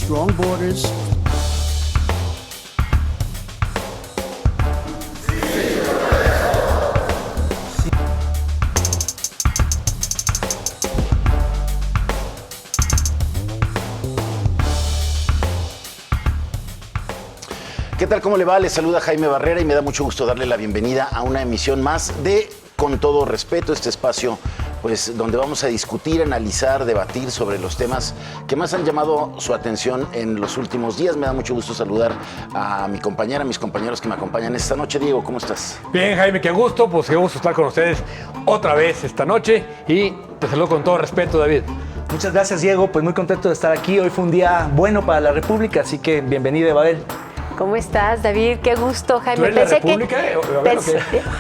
strong borders. ¿Qué tal? ¿Cómo le va? Les saluda Jaime Barrera y me da mucho gusto darle la bienvenida a una emisión más de Con Todo Respeto, este espacio pues donde vamos a discutir, analizar, debatir sobre los temas que más han llamado su atención en los últimos días. Me da mucho gusto saludar a mi compañera, a mis compañeros que me acompañan esta noche. Diego, ¿cómo estás? Bien, Jaime, qué gusto estar con ustedes otra vez esta noche y te saludo con todo respeto, David. Muchas gracias, Diego. Pues muy contento de estar aquí. Hoy fue un día bueno para la República, así que bienvenido, Babel. ¿Cómo estás, David? Qué gusto, Jaime. ¿Tú eres la República?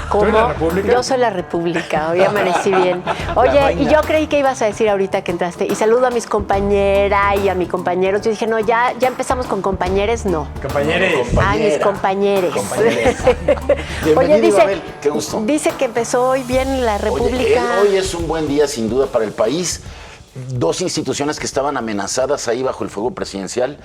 ¿Cómo? ¿Tú eres la República? Yo soy la República, hoy amanecí bien. Oye, y yo creí que ibas a decir ahorita que entraste, y saludo a mis compañeras y a mis compañeros. Yo dije, no, ya empezamos con compañeros, no. Compañeres. Mis compañeros. Bienvenido, dice, Abel, qué gusto. Dice que empezó hoy bien la República. Hoy es un buen día, sin duda, para el país. Dos instituciones que estaban amenazadas ahí bajo el fuego presidencial.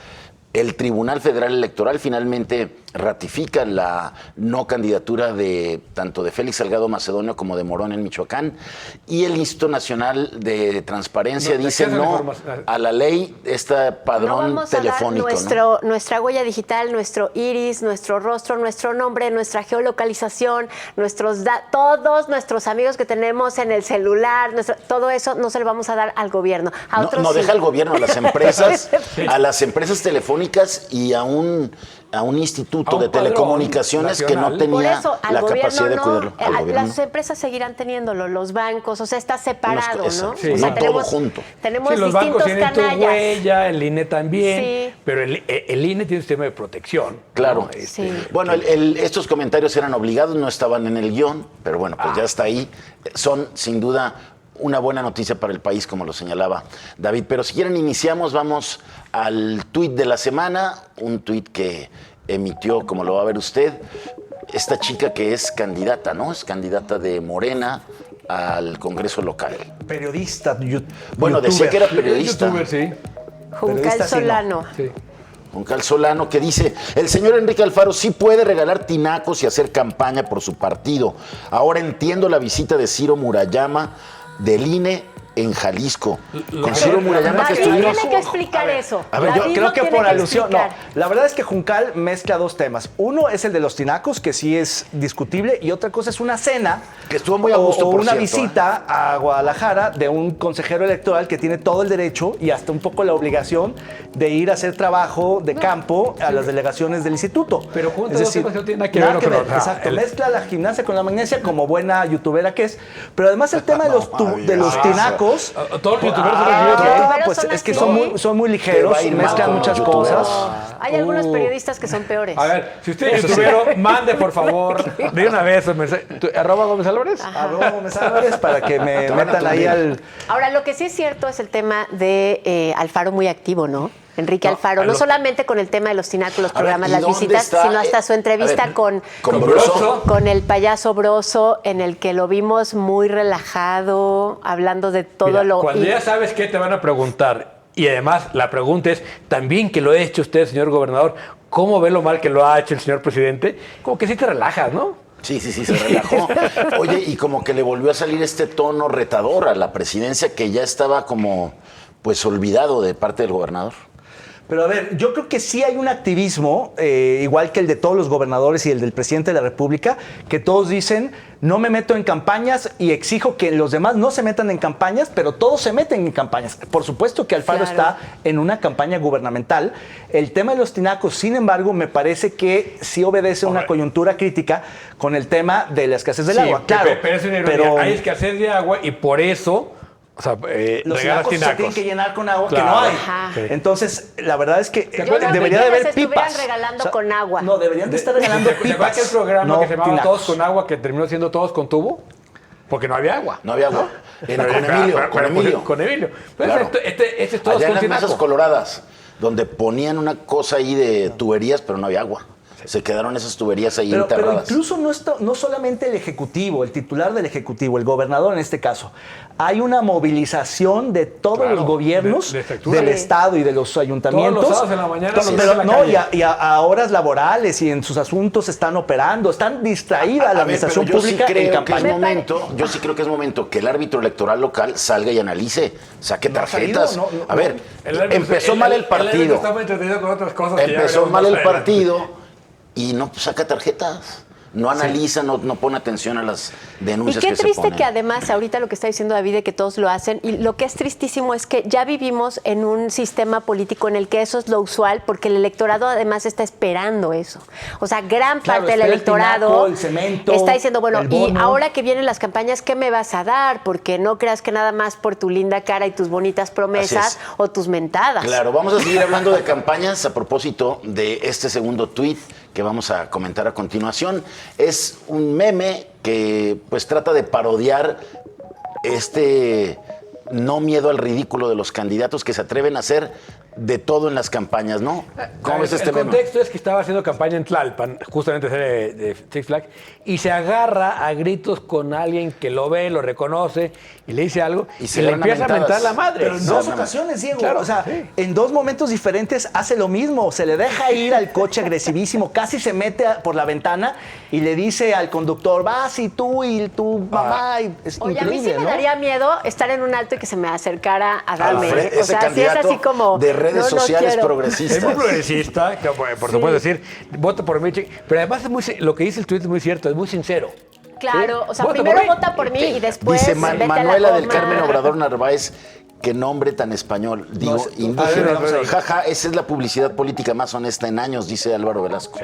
El Tribunal Federal Electoral finalmente ratifica la no candidatura de tanto de Félix Salgado Macedonio como de Morón en Michoacán, y el Instituto Nacional de Transparencia dice no a la ley, este padrón no vamos telefónico. A dar nuestra huella digital, nuestro iris, nuestro rostro, nuestro nombre, nuestra geolocalización, todos nuestros amigos que tenemos en el celular, todo eso no se lo vamos a dar al gobierno. No deja al gobierno, a las empresas, a las empresas telefónicas y a un instituto de telecomunicaciones nacional, que no tenía la capacidad de cuidarlo. Las empresas seguirán teniéndolo, los bancos, o sea, está separado, ¿no? Sí. O sea, no todo junto. Tenemos los distintos bancos tienen canallas. tu huella, el INE también, sí. Pero el INE tiene un sistema de protección. Claro. ¿No? Sí. Bueno, estos comentarios eran obligados, no estaban en el guión, pero bueno, pues ya está ahí. Son, sin duda, una buena noticia para el país, como lo señalaba David. Pero si quieren, vamos al tuit de la semana, un tuit que emitió, como lo va a ver usted, esta chica que es candidata, ¿no? Es candidata de Morena al Congreso local. Periodista, Bueno, decía que era periodista. YouTuber, sí. Juncal Solano. Sí. Juncal Solano, que dice, el señor Enrique Alfaro sí puede regalar tinacos y hacer campaña por su partido. Ahora entiendo la visita de Ciro Murayama del INE en Jalisco. Con Ciro Murayama que David estuvimos... tiene que explicar eso. A ver, yo David creo lo que tiene por alusión, no. explicar. La verdad es que Juncal mezcla dos temas. Uno es el de los tinacos, que sí es discutible, y otra cosa es una cena. Que estuvo muy a gusto, o por una cierto, visita a Guadalajara de un consejero electoral que tiene todo el derecho y hasta un poco la obligación de ir a hacer trabajo de campo a las delegaciones del instituto. Pero juntos es decir, no tiene nada que ver. Exacto, mezcla la gimnasia con la magnesia como buena youtubera que es. Pero además el tema de los tinacos... Todos los youtubers son pues son es que así. son muy Te ligeros, va a ir mal mezclan con muchas los youtubers. cosas. Hay algunos periodistas que son peores. A ver, si usted es youtubero, mande por favor de una vez un mensaje. ¿Arroba Gómez Álvarez? Arroba Gómez Álvarez para que me metan ahí al... Ahora, lo que sí es cierto es el tema de Alfaro muy activo, ¿no? Enrique Alfaro, no solamente con el tema de los tinacos, los programas, ¿y las dónde visitas, está? sino hasta su entrevista con Broso. con el payaso Broso, en el que lo vimos muy relajado, hablando de todo. Mira, cuando ya sabes qué te van a preguntar, y además la pregunta es, también que lo ha hecho usted, señor gobernador, ¿cómo ve lo mal que lo ha hecho el señor presidente? Como que sí te relajas, ¿no? Sí, se relajó. Oye, y como que le volvió a salir este tono retador a la presidencia que ya estaba como, pues, olvidado de parte del gobernador. Pero a ver, yo creo que sí hay un activismo, igual que el de todos los gobernadores y el del presidente de la República, que todos dicen, no me meto en campañas y exijo que los demás no se metan en campañas, pero todos se meten en campañas. Por supuesto que Alfaro está en una campaña gubernamental. El tema de los tinacos, sin embargo, me parece que sí obedece a una coyuntura crítica con el tema de la escasez del agua. Claro, pero es una ironía. Hay escasez de agua y por eso... O sea, los regalas tinacos se tienen tinacos. que llenar con agua Claro. que no hay. Ajá. Sí. Entonces, la verdad es que Yo creo debería que de haber se estuvieran pipas. regalando con agua. No, deberían de estar regalando ¿Se acuerdan pipas. que el programa no que se llamaba tinacos. Todos con Agua, que terminó siendo Todos con Tubo? Porque no había agua. No había agua. Era con Emilio. Con Emilio. Entonces, Claro. este es Todos Allá en con las Tinaco. mesas coloradas, donde ponían una cosa ahí de tuberías, pero no había agua. Se quedaron esas tuberías ahí Pero enterradas. incluso no solamente el Ejecutivo, el titular del Ejecutivo, el gobernador en este caso. Hay una movilización de todos los gobiernos de sectores. del Estado y de los ayuntamientos. Todos los sábados en la mañana los Pero en la no, calle. y a horas laborales y en sus asuntos están operando. Están distraída la A ver, administración pero pública en yo campaña. sí creo que es momento que el árbitro electoral local salga y analice, saque No ha tarjetas. salido, no, A ver, El árbitro- empezó mal el árbitro partido. está muy entretenido con otras cosas que ya Empezó veremos mal más el adelante. partido y no saca tarjetas. No analiza, no pone atención a las Y denuncias qué que se triste ponen. que además, ahorita lo que está diciendo David, de que todos lo hacen, y lo que es tristísimo es que ya vivimos en un sistema político en el que eso es lo usual, porque el electorado además está esperando eso. O sea, gran Claro, parte del espera el electorado tinaco, el cemento, está diciendo, bueno, el y bono. ahora que vienen las campañas, ¿qué me vas a dar? Porque no creas que nada más por tu linda cara y tus bonitas promesas Así es. o tus mentadas. Claro, vamos a seguir hablando de campañas a propósito de este segundo tuit que vamos a comentar a continuación. Es un meme que pues trata de parodiar este no miedo al ridículo de los candidatos que se atreven a hacer de todo en las campañas, ¿no? ¿Cómo ves este El meme? contexto es que estaba haciendo campaña en Tlalpan, justamente de Six Flags, y se agarra a gritos con alguien que lo ve, lo reconoce y le dice algo Y y, se le dan empieza a mentar mentadas. la madre. Pero en ¿no? dos ocasiones, Diego. Claro, o sea, sí. en dos momentos diferentes hace lo mismo. Se le deja ir al coche agresivísimo, casi se mete por la ventana y le dice al conductor, vas y tú y tu mamá. Y es Oye, a mí sí increíble, me ¿no? daría miedo estar en un alto y que se me acercara a darme. Alfred, O ese sea, si es candidato así como de redes sociales quiero. progresistas. Es muy progresista, que, por supuesto decir, voto por mí, pero además es lo que dice el tuit es muy cierto, es muy sincero. Claro, o sea, Vota primero por mí. vota por mí y después Dice vete a la Manuela del goma. Carmen Obrador Narváez, qué nombre tan español. Digo, No, indígena. vamos ahí. Jaja, esa es la publicidad política más honesta en años, dice Álvaro Velasco.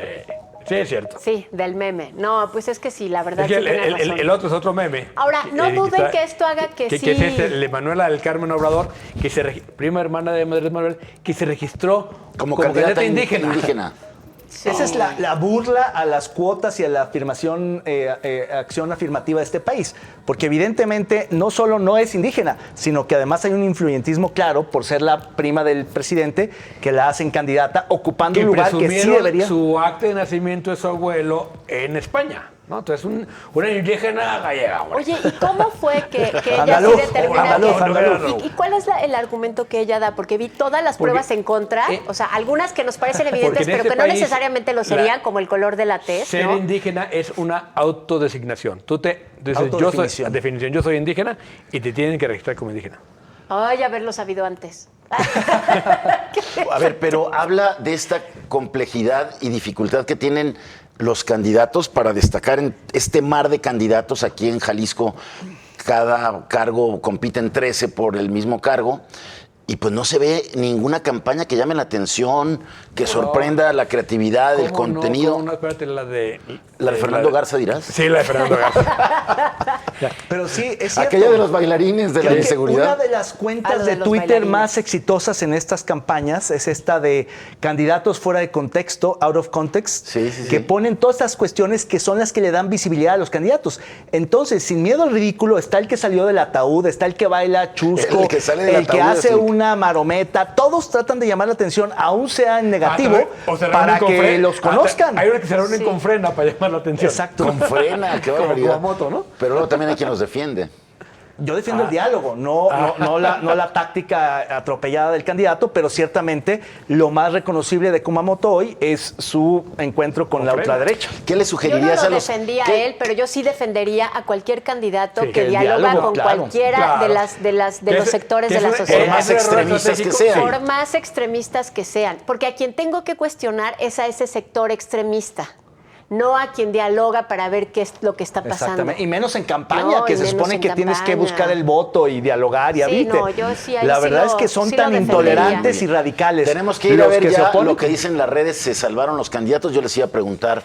Sí, es cierto. Sí, del meme. No, pues es que sí, la verdad Es que sí tienes razón. el otro es otro meme. Ahora, no duden está- que esto haga que sí. Que es este, el de Manuela del Carmen Obrador, que prima hermana de Andrés Manuel, que se registró Como candidata indígena. Sí. Esa es la burla a las cuotas y a la afirmación, acción afirmativa de este país. Porque evidentemente no solo no es indígena, sino que además hay un influyentismo claro por ser la prima del presidente que la hacen candidata ocupando Que un lugar que sí presumieron debería. su acta de nacimiento de su abuelo en España, ¿no? Entonces, una indígena gallega. hombre. Oye, ¿y cómo fue que ella Andaluz, sí determina andaluz, que- andaluz. ¿Y cuál es el argumento que ella da? Porque vi todas las pruebas en contra, o sea, algunas que nos parecen evidentes, porque en pero que este no país necesariamente lo serían, como el color de la tez, Ser ¿no? indígena es una autodesignación. Tú te dices, Autodefinición. yo soy indígena y te tienen que registrar como indígena. Ay, haberlo sabido antes. A ver, pero habla de esta complejidad y dificultad que tienen los candidatos para destacar en este mar de candidatos aquí en Jalisco. Cada cargo compiten 13 por el mismo cargo. Y pues no se ve ninguna campaña que llame la atención, que sorprenda la creatividad, el ¿Cómo no? contenido. ¿Cómo no? Espérate, la de Fernando Garza, dirás. Sí, la de Fernando Garza. Pero sí, es cierto. Aquella de los bailarines de Creo la que inseguridad. una de las Ah, cuentas lo de de los Twitter bailarines. más exitosas en estas campañas es esta de candidatos fuera de contexto, out of context, Sí, sí, que sí. ponen todas estas cuestiones que son las que le dan visibilidad a los candidatos. Entonces, sin miedo al ridículo, está el que salió del ataúd, está el que baila chusco, El que sale del el que ataúd, hace sí. una marometa. Todos tratan de llamar la atención, aún sea en negativo, O se reúnen para con que los conozcan. Hay unos que se reúnen Sí. con frena para llamar la atención. Exacto. Con frena, qué Como barbaridad. Kumamoto, ¿no? Pero luego también hay quien los defiende. Yo defiendo el diálogo, no la táctica atropellada del candidato, pero ciertamente lo más reconocible de Kumamoto hoy es su encuentro con la Frena. ultraderecha. ¿Qué le Yo sugerirías no a lo los defendía a ¿qué? él, pero yo sí defendería a cualquier candidato Sí, que el dialoga diálogo, con claro, cualquiera claro. de los es- sectores que de es la un- sociedad. Por más es un error extremistas que estratégico. sean. Por más extremistas que sean. Porque a quien tengo que cuestionar es a ese sector extremista, no a quien dialoga para ver qué es lo que está pasando. Exactamente. Y menos en campaña, No, que y se menos supone en que tienes que campaña. buscar el voto y dialogar y Sí, abrirte. no, yo sí ahí la sí verdad lo- es que son sí lo tan defendería. intolerantes y radicales. Tenemos que ir a los ver que se ya oponen. lo que dicen las redes. Se salvaron los candidatos. Yo les iba a preguntar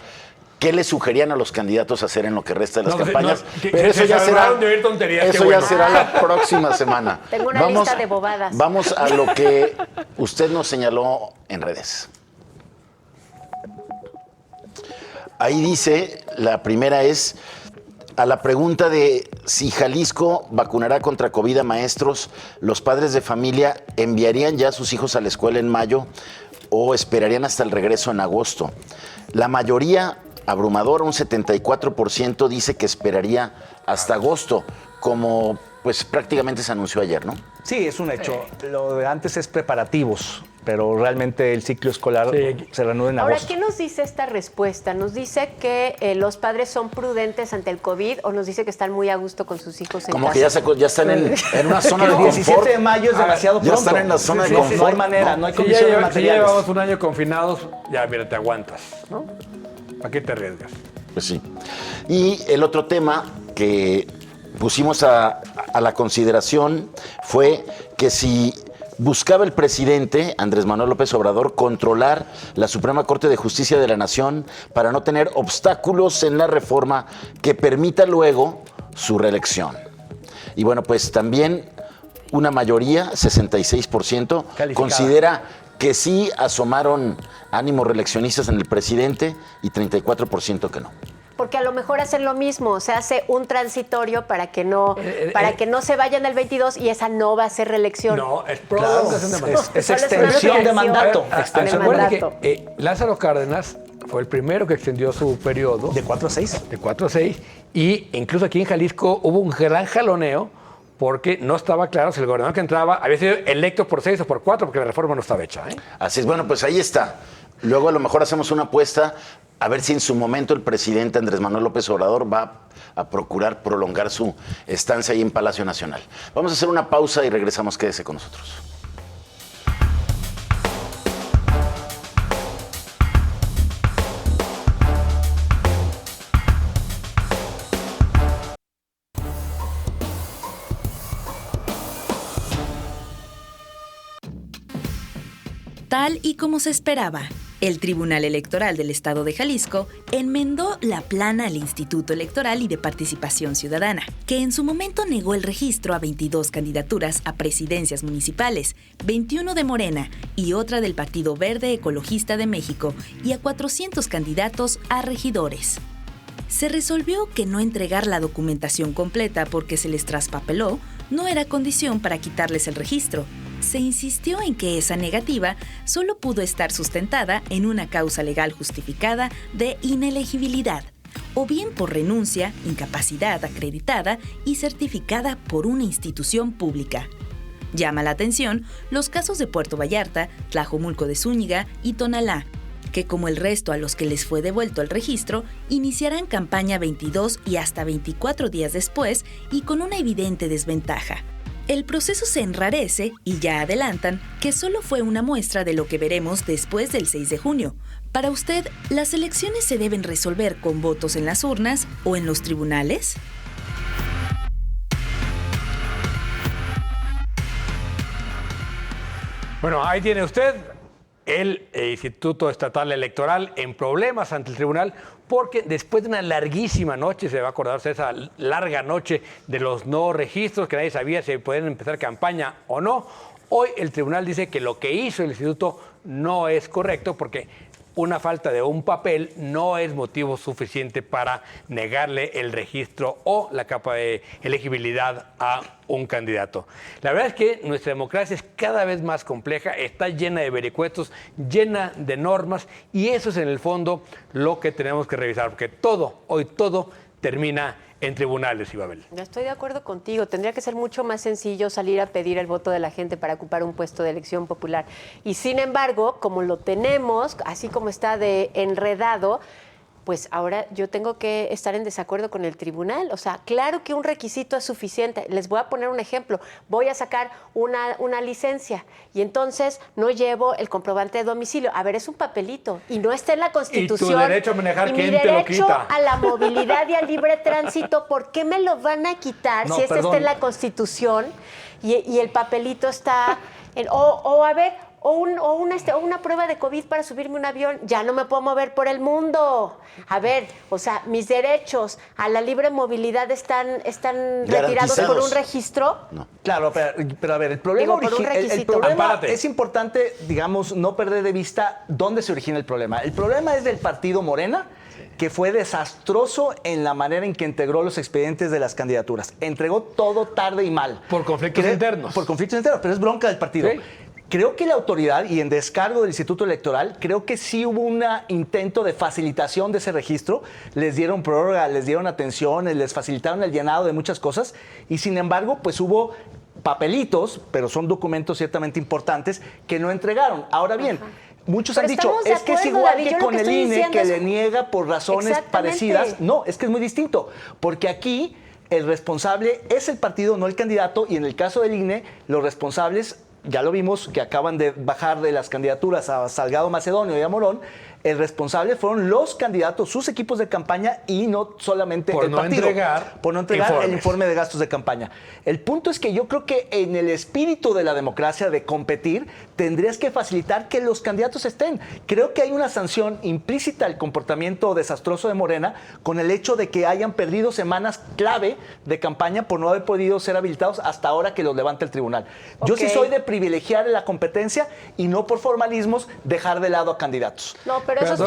qué le sugerían a los candidatos hacer en lo que resta de las No, campañas. no, que Pero eso se ya será, salvaron de oír tonterías, qué eso ya bueno. será la próxima semana. Tengo una lista de bobadas. Vamos a lo que usted nos señaló en redes. Ahí dice, la primera es, a la pregunta de si Jalisco vacunará contra COVID a maestros, ¿los padres de familia enviarían ya a sus hijos a la escuela en mayo o esperarían hasta el regreso en agosto? La mayoría abrumadora, un 74%, dice que esperaría hasta agosto, como pues prácticamente se anunció ayer, ¿no? Sí, es un hecho. Lo de antes es preparativos, pero realmente el ciclo escolar se reanuda en Ahora, agosto. ¿qué nos dice esta respuesta? ¿Nos dice que los padres son prudentes ante el COVID o nos dice que están muy a gusto con sus hijos en Como casa? que ya están en una zona de El confort. 17 de mayo es demasiado Ya pronto. están en la zona de No confort. hay manera, no hay Si ya, condiciones si ya materiales. llevamos un año confinados, ya mira, te aguantas, ¿no? ¿Para qué te arriesgas? Pues sí. Y el otro tema que pusimos a la consideración fue que si buscaba el presidente Andrés Manuel López Obrador controlar la Suprema Corte de Justicia de la Nación para no tener obstáculos en la reforma que permita luego su reelección. Y bueno, pues también una mayoría, 66%, Calificada. considera que sí asomaron ánimos reeleccionistas en el presidente y 34% que no. Porque a lo mejor hacen lo mismo, se hace un transitorio para que no se vayan el 22 y esa no va a ser reelección. No, es Claro, prolongación de mandato. es Solo es una extensión de reelección. mandato. ¿Se de acuerdan mandato. que Lázaro Cárdenas fue el primero que extendió su periodo De 4 a 6. de 4 a 6 y incluso aquí en Jalisco hubo un gran jaloneo porque no estaba claro si el gobernador que entraba había sido electo por 6 o por 4 porque la reforma no estaba hecha, ¿eh? Así es, bueno, pues ahí está. Luego a lo mejor hacemos una apuesta a ver si en su momento el presidente Andrés Manuel López Obrador va a procurar prolongar su estancia ahí en Palacio Nacional. Vamos a hacer una pausa y regresamos, quédese con nosotros. Tal y como se esperaba, el Tribunal Electoral del Estado de Jalisco enmendó la plana al Instituto Electoral y de Participación Ciudadana, que en su momento negó el registro a 22 candidaturas a presidencias municipales, 21 de Morena y otra del Partido Verde Ecologista de México, y a 400 candidatos a regidores. Se resolvió que no entregar la documentación completa porque se les traspapeló no era condición para quitarles el registro. Se insistió en que esa negativa solo pudo estar sustentada en una causa legal justificada de inelegibilidad, o bien por renuncia, incapacidad acreditada y certificada por una institución pública. Llama la atención los casos de Puerto Vallarta, Tlajomulco de Zúñiga y Tonalá, que como el resto a los que les fue devuelto el registro, iniciarán campaña 22 y hasta 24 días después y con una evidente desventaja. El proceso se enrarece y ya adelantan que solo fue una muestra de lo que veremos después del 6 de junio. Para usted, ¿las elecciones se deben resolver con votos en las urnas o en los tribunales? Bueno, ahí tiene usted el Instituto Estatal Electoral en problemas ante el tribunal porque después de una larguísima noche, se va a acordar usted esa larga noche de los no registros, que nadie sabía si podían empezar campaña o no, hoy el tribunal dice que lo que hizo el instituto no es correcto porque una falta de un papel no es motivo suficiente para negarle el registro o la capa de elegibilidad a un candidato. La verdad es que nuestra democracia es cada vez más compleja, está llena de vericuetos, llena de normas, y eso es en el fondo lo que tenemos que revisar, porque hoy todo termina en tribunales, Ibabel. Yo estoy de acuerdo contigo. Tendría que ser mucho más sencillo salir a pedir el voto de la gente para ocupar un puesto de elección popular. Y sin embargo, como lo tenemos, así como está de enredado, pues ahora yo tengo que estar en desacuerdo con el tribunal. O sea, claro que un requisito es suficiente. Les voy a poner un ejemplo. Voy a sacar una licencia y entonces no llevo el comprobante de domicilio. A ver, es un papelito y no está en la Constitución. Y tu derecho a manejar, y ¿quién mi te lo derecho quita? a la movilidad y al libre tránsito, ¿por qué me lo van a quitar No, si este perdón. está en la Constitución y el papelito está una prueba de COVID para subirme a un avión? Ya no me puedo mover por el mundo. A ver, o sea, mis derechos a la libre movilidad están retirados por un registro. No. Claro, pero a ver, el problema, Digo, por un el requisito. problema Ampárate. es importante, digamos, no perder de vista dónde se origina el problema. El problema es del partido Morena, que fue desastroso en la manera en que integró los expedientes de las candidaturas. Entregó todo tarde y mal. Por conflictos internos. Por conflictos internos, pero es bronca del partido. Sí. Creo que la autoridad, y en descargo del Instituto Electoral, creo que sí hubo un intento de facilitación de ese registro. Les dieron prórroga, les dieron atención, les facilitaron el llenado de muchas cosas. Y sin embargo, pues hubo papelitos, pero son documentos ciertamente importantes, que no entregaron. Ahora bien, muchos han dicho, es que es igual que con el INE, que le niega por razones parecidas. No, es que es muy distinto, porque aquí el responsable es el partido, no el candidato, y en el caso del INE, los responsables, ya lo vimos, que acaban de bajar de las candidaturas a Salgado Macedonio y a Morón, el responsable fueron los candidatos, sus equipos de campaña y no solamente el partido. Por no entregar el informe de gastos de campaña. El punto es que yo creo que en el espíritu de la democracia, de competir, tendrías que facilitar que los candidatos estén. Creo que hay una sanción implícita al comportamiento desastroso de Morena con el hecho de que hayan perdido semanas clave de campaña por no haber podido ser habilitados hasta ahora que los levanta el tribunal. Yo sí soy de privilegiar la competencia y no por formalismos dejar de lado a candidatos. No, pero esos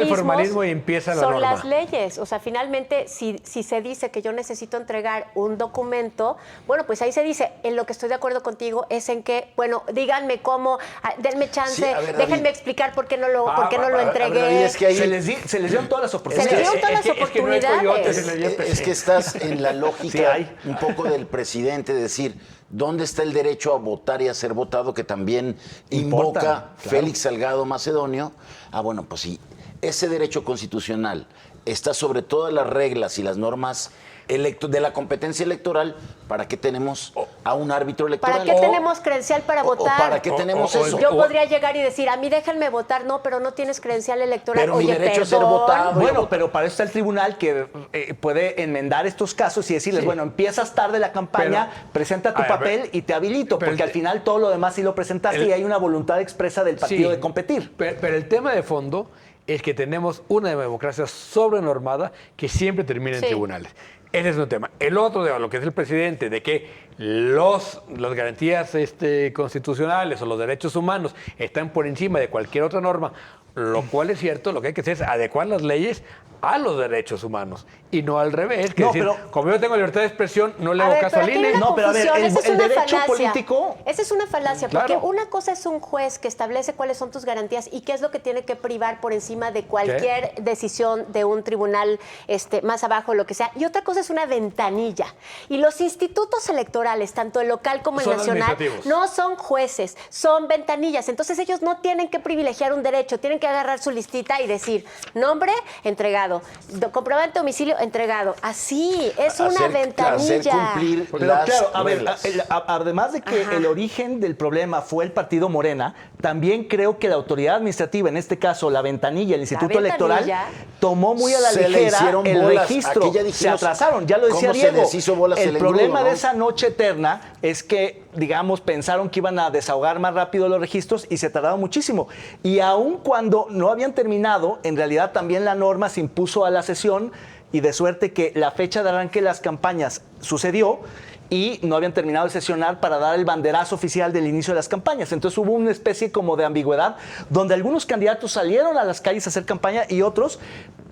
formalismos y empieza la son norma. las leyes. O sea, finalmente, si se dice que yo necesito entregar un documento, bueno, pues ahí se dice, en lo que estoy de acuerdo contigo es en que, bueno, díganme cómo, denme chance, Sí, a ver, déjenme David. explicar por qué no lo entregué. David, es que ahí- Se les dieron todas las oportunidades. Se les dieron todas las Es que no hay oportunidades. coyotes en el Es que estás en la lógica Sí hay. un poco del presidente de decir, ¿dónde está el derecho a votar y a ser votado que también invoca Claro. Félix Salgado Macedonio? Bueno, pues sí, ese derecho constitucional está sobre todas las reglas y las normas de la competencia electoral. ¿Para qué tenemos a un árbitro electoral? ¿Para qué tenemos credencial para votar? ¿Para qué tenemos eso? Yo podría llegar y decir, a mí déjenme votar, no, pero no tienes credencial electoral. Pero mi Oye, derecho a ser perdón. votado. Bueno, pero para eso está el tribunal que puede enmendar estos casos y decirles, Sí. bueno, empiezas tarde la campaña, presenta tu a ver, papel y te habilito, pero porque al final todo lo demás sí lo presentaste y hay una voluntad expresa del partido Sí, de competir. Pero el tema de fondo es que tenemos una democracia sobrenormada que siempre termina en Sí. tribunales. Ese es un tema. El otro, de lo que es el presidente, de que las garantías constitucionales o los derechos humanos están por encima de cualquier otra norma, lo cual es cierto, lo que hay que hacer es adecuar las leyes a los derechos humanos y no al revés. Que No, decir, pero- como yo tengo libertad de expresión, no le A hago ver, caso pero al aquí hay INE. una No, pero a ver, confusión, el- esa es el una derecho falacia. político- Esa es una falacia, Claro. porque una cosa es un juez que establece cuáles son tus garantías y qué es lo que tiene que privar por encima de cualquier decisión de un tribunal más abajo, lo que sea. Y otra cosa es una ventanilla. Y los institutos electorales, tanto el local como el Son nacional, administrativos. no son jueces, son ventanillas. Entonces ellos no tienen que privilegiar un derecho, tienen que agarrar su listita y decir, nombre, entregado, comprobante de domicilio, entregado. Así, es una Hacer ventanilla. cumplir Pero las claro, a ver, reglas. además de que Ajá. el origen del problema fue el partido Morena, también creo que la autoridad administrativa, en este caso la ventanilla, el Instituto Electoral, ventanilla. tomó muy a la Se le ligera hicieron el bolas. registro. Aquí ya Se dijimos atrasaron, ya lo decía cómo se Diego. les hizo bolas el problema engrudo, de ¿no? esa noche eterna es que, digamos, pensaron que iban a desahogar más rápido los registros y se tardaron muchísimo. Y aun cuando no habían terminado, en realidad también la norma se impuso a la sesión y de suerte que la fecha de arranque de las campañas sucedió y no habían terminado de sesionar para dar el banderazo oficial del inicio de las campañas. Entonces hubo una especie como de ambigüedad donde algunos candidatos salieron a las calles a hacer campaña y otros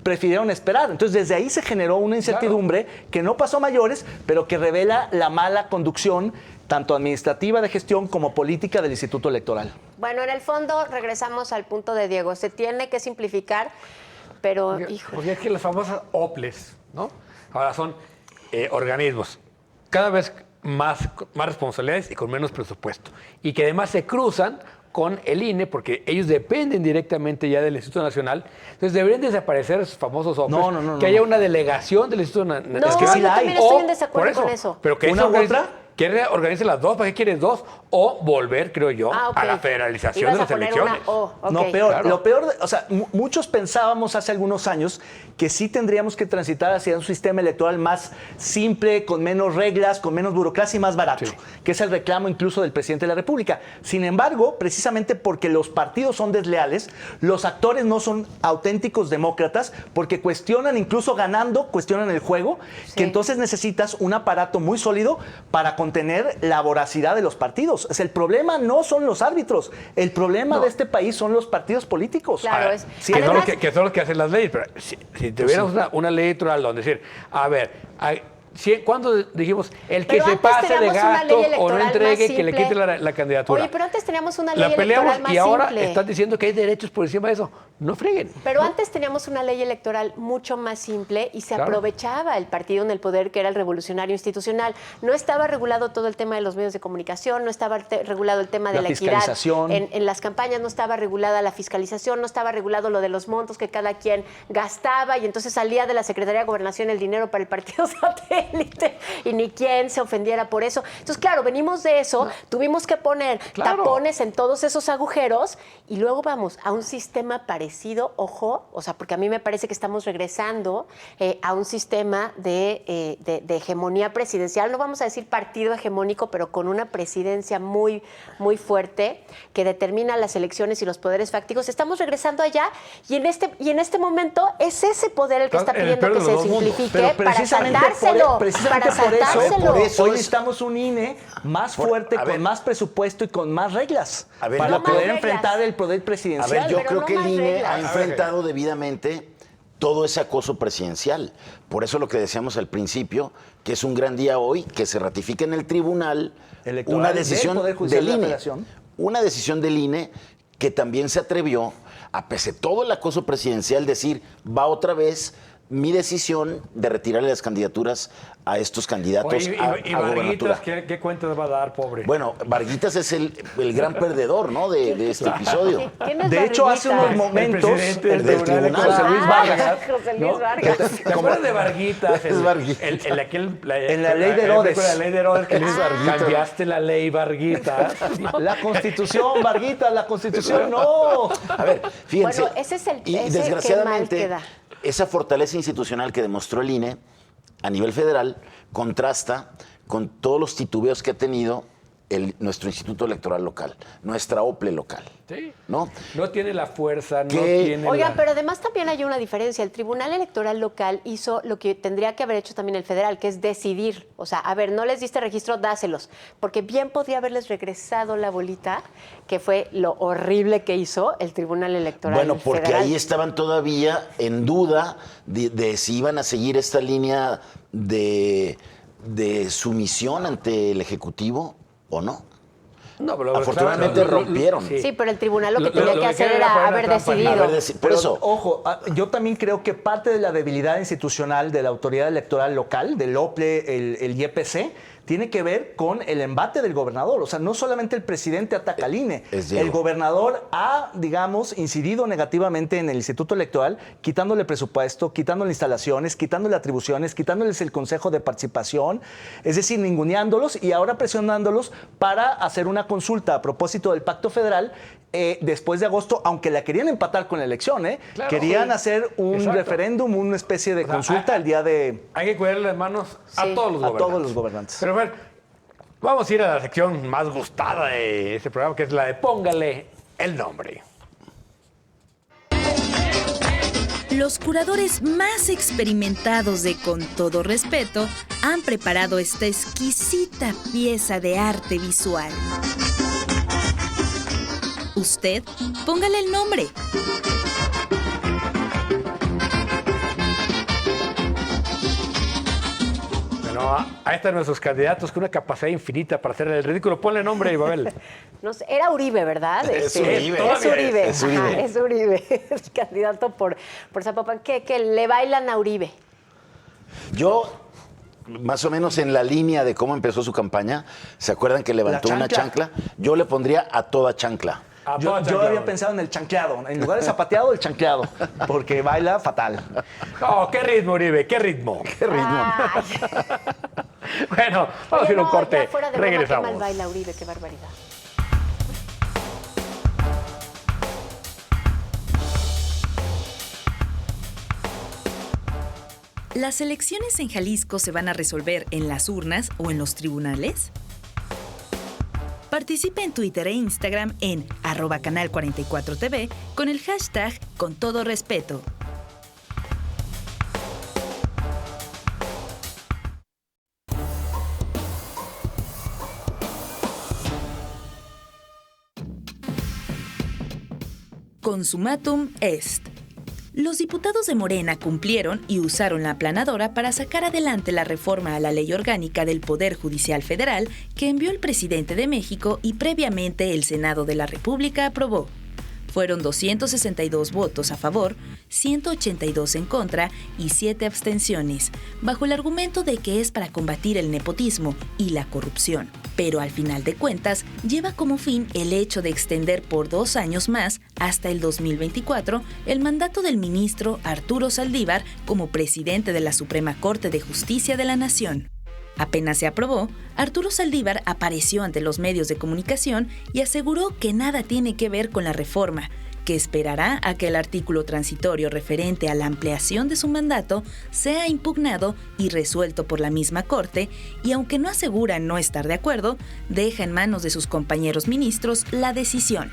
prefirieron esperar. Entonces desde ahí se generó una incertidumbre que no pasó a mayores, pero que revela la mala conducción tanto administrativa de gestión como política del Instituto Electoral. Bueno, en el fondo regresamos al punto de Diego. Se tiene que simplificar, pero, hijo. Porque es que las famosas OPLES, ¿no? Ahora son organismos cada vez más responsabilidades y con menos presupuesto. Y que además se cruzan con el INE, porque ellos dependen directamente ya del Instituto Nacional. Entonces deberían desaparecer esos famosos OPLES. No. Que haya una delegación del Instituto Nacional. No, que sí yo la hay. también estoy en desacuerdo con eso. Pero que ¿Una esa u otra? ¿Quiere organizar las dos? ¿Para qué quieres dos? O volver, creo yo, Ah, ok. a la federalización Ibas de a las poner elecciones. una O, ok. No, peor. Claro. Lo peor, o sea, muchos pensábamos hace algunos años que sí tendríamos que transitar hacia un sistema electoral más simple, con menos reglas, con menos burocracia y más barato, Sí. que es el reclamo incluso del presidente de la República. Sin embargo, precisamente porque los partidos son desleales, los actores no son auténticos demócratas, porque cuestionan, incluso ganando, cuestionan el juego, Sí. que entonces necesitas un aparato muy sólido para contener la voracidad de los partidos. O sea, el problema no son los árbitros, el problema de este país son los partidos políticos. Claro, A ver, es- Sí, que, son además- los que son los que hacen las leyes. Pero si tuviéramos una ley electoral donde decir, a ver, ¿Cuándo dijimos el que Pero se antes pase de teníamos una ley gastos o no electoral entregue, más que le quite simple. la candidatura? Oye, pero antes teníamos una ley La peleamos electoral más y ahora simple. están diciendo que hay derechos por encima de eso. No freguen. Pero antes teníamos una ley electoral mucho más simple y se Claro. aprovechaba el partido en el poder, que era el revolucionario institucional. No estaba regulado todo el tema de los medios de comunicación, no estaba regulado el tema de La la equidad fiscalización. en las campañas, no estaba regulada la fiscalización, no estaba regulado lo de los montos que cada quien gastaba, y entonces salía de la Secretaría de Gobernación el dinero para el partido satélite y ni quien se ofendiera por eso. Entonces, claro, venimos de eso, tuvimos que poner Claro. tapones en todos esos agujeros y luego vamos a un sistema parecido, ojo, o sea, porque a mí me parece que estamos regresando a un sistema de hegemonía presidencial, no vamos a decir partido hegemónico, pero con una presidencia muy, muy fuerte que determina las elecciones y los poderes fácticos. Estamos regresando allá y en este momento es ese poder el que está El pidiendo peor de que los se dos mundos. simplifique Pero para precisamente saltárselo. precisamente para por eso, saltárselo. por eso hoy es- necesitamos un INE más fuerte, a ver. con más presupuesto y con más reglas A ver, para no poder más enfrentar reglas. el poder A presidencial. ver, yo pero creo no que el más INE reglas. ha enfrentado debidamente todo ese acoso presidencial. Por eso lo que decíamos al principio, que es un gran día hoy, que se ratifique en el tribunal Electoral una del decisión Poder Judicial del de la INE. Federación. Una decisión del INE que también se atrevió, a pesar de todo el acoso presidencial, decir, va otra vez mi decisión de retirarle las candidaturas a estos candidatos Oye, a y gobernatura. Varguitas, ¿qué cuentas va a dar, pobre? Bueno, Varguitas es el gran perdedor, ¿no? de este episodio. ¿Quién es De hecho, hace unos Varguitas? momentos, presidente el del tribunal, José Luis Vargas. José Luis ¿no? Vargas. ¿Te acuerdas de Varguitas? Es Varguitas. En la ley de Herodes. La ley de Herodes, que Es Varguitas. cambiaste la ley Varguitas. La Constitución, Varguita, la Constitución, no. A ver, fíjense. Bueno, ese es el- y ese desgraciadamente, qué mal queda. esa fortaleza institucional que demostró el INE a nivel federal contrasta con todos los titubeos que ha tenido nuestro Instituto Electoral local, nuestra OPLE local. Sí. ¿No? No tiene la fuerza, no ¿Qué? tiene Oigan, la... pero además también hay una diferencia. El Tribunal Electoral local hizo lo que tendría que haber hecho también el federal, que es decidir. O sea, a ver, no les diste registro, dáselos. Porque bien podría haberles regresado la bolita, que fue lo horrible que hizo el Tribunal Electoral Bueno, porque federal. ahí estaban todavía en duda de si iban a seguir esta línea de sumisión ante el Ejecutivo o no. No, pero Afortunadamente rompieron. Sí, pero el tribunal lo que Lo tenía que que hacer quería era era haber trampa. decidido. Por Pero, eso, ojo, yo también creo que parte de la debilidad institucional de la autoridad electoral local, del OPLE, el YPC, tiene que ver con el embate del gobernador. O sea, no solamente el presidente ataca al INE. Es Diego. El gobernador ha, digamos, incidido negativamente en el Instituto Electoral, quitándole presupuesto, quitándole instalaciones, quitándole atribuciones, quitándoles el Consejo de Participación, es decir, ninguneándolos y ahora presionándolos para hacer una consulta a propósito del Pacto Federal después de agosto, aunque la querían empatar con la elección, Claro, querían sí. hacer un Exacto. referéndum, una especie de O sea, consulta el día de... Hay que cuidarle las manos a Sí. todos los A gobernantes. todos los gobernantes. Pero bueno, vamos a ir a la sección más gustada de este programa, que es la de Póngale el nombre. Los curadores más experimentados de Con Todo Respeto han preparado esta exquisita pieza de arte visual. Usted, póngale el nombre. Bueno, ahí están nuestros candidatos con una capacidad infinita para hacer el ridículo. Ponle nombre, Ibabel. No sé, era Uribe, ¿verdad? Es Uribe. Es Uribe. Es Uribe. Ajá, es Uribe. El candidato por Zapopan. Que le bailan a Uribe. yo, más o menos en la línea de cómo empezó su campaña, ¿se acuerdan que levantó La una chancla. chancla? Yo le pondría a toda chancla. A Yo toda chancla. había pensado en el chancleado. En lugar de zapateado, el chancleado. Porque baila fatal. Oh, qué ritmo, Uribe, qué ritmo. Qué ritmo. Ay. Bueno, vamos a ir a un no, corte. ya fuera de broma, Regresamos. qué mal baila Uribe, qué barbaridad. ¿Las elecciones en Jalisco se van a resolver en las urnas o en los tribunales? Participe en Twitter e Instagram en @canal44tv con el hashtag Con Todo Respeto. Consumatum est. Los diputados de Morena cumplieron y usaron la aplanadora para sacar adelante la reforma a la Ley Orgánica del Poder Judicial Federal que envió el presidente de México y previamente el Senado de la República aprobó. Fueron 262 votos a favor, 182 en contra y 7 abstenciones, bajo el argumento de que es para combatir el nepotismo y la corrupción. Pero al final de cuentas, lleva como fin el hecho de extender por 2 años más, hasta el 2024, el mandato del ministro Arturo Saldívar como presidente de la Suprema Corte de Justicia de la Nación. Apenas se aprobó, Arturo Saldívar apareció ante los medios de comunicación y aseguró que nada tiene que ver con la reforma, que esperará a que el artículo transitorio referente a la ampliación de su mandato sea impugnado y resuelto por la misma Corte, y aunque no asegura no estar de acuerdo, deja en manos de sus compañeros ministros la decisión.